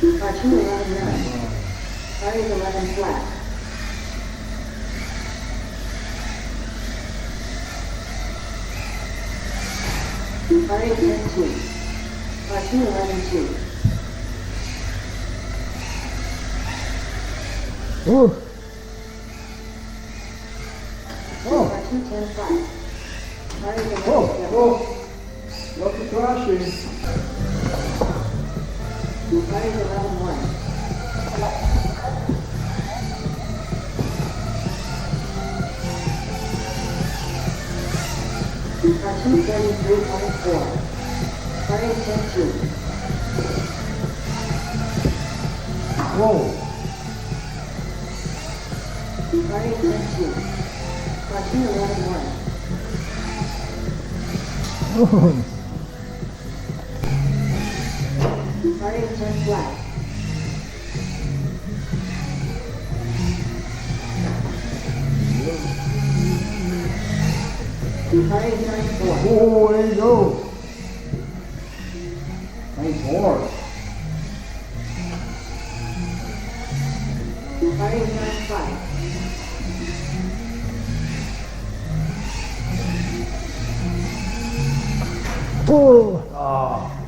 R2 11 none. R8 11 flat. R8 10 2. R2 11 2. Ooh. Oh. R2 10 5. R8 11 Oh, 7. oh. Look at crashing. R8 11 1. R2 33.4. R8 10 2. Whoa. R8 10 2. R2 11 1. R8 10 flat. R8 9 4. Oh, there you go. Nice horn. R8 9 5. Oh. Ah.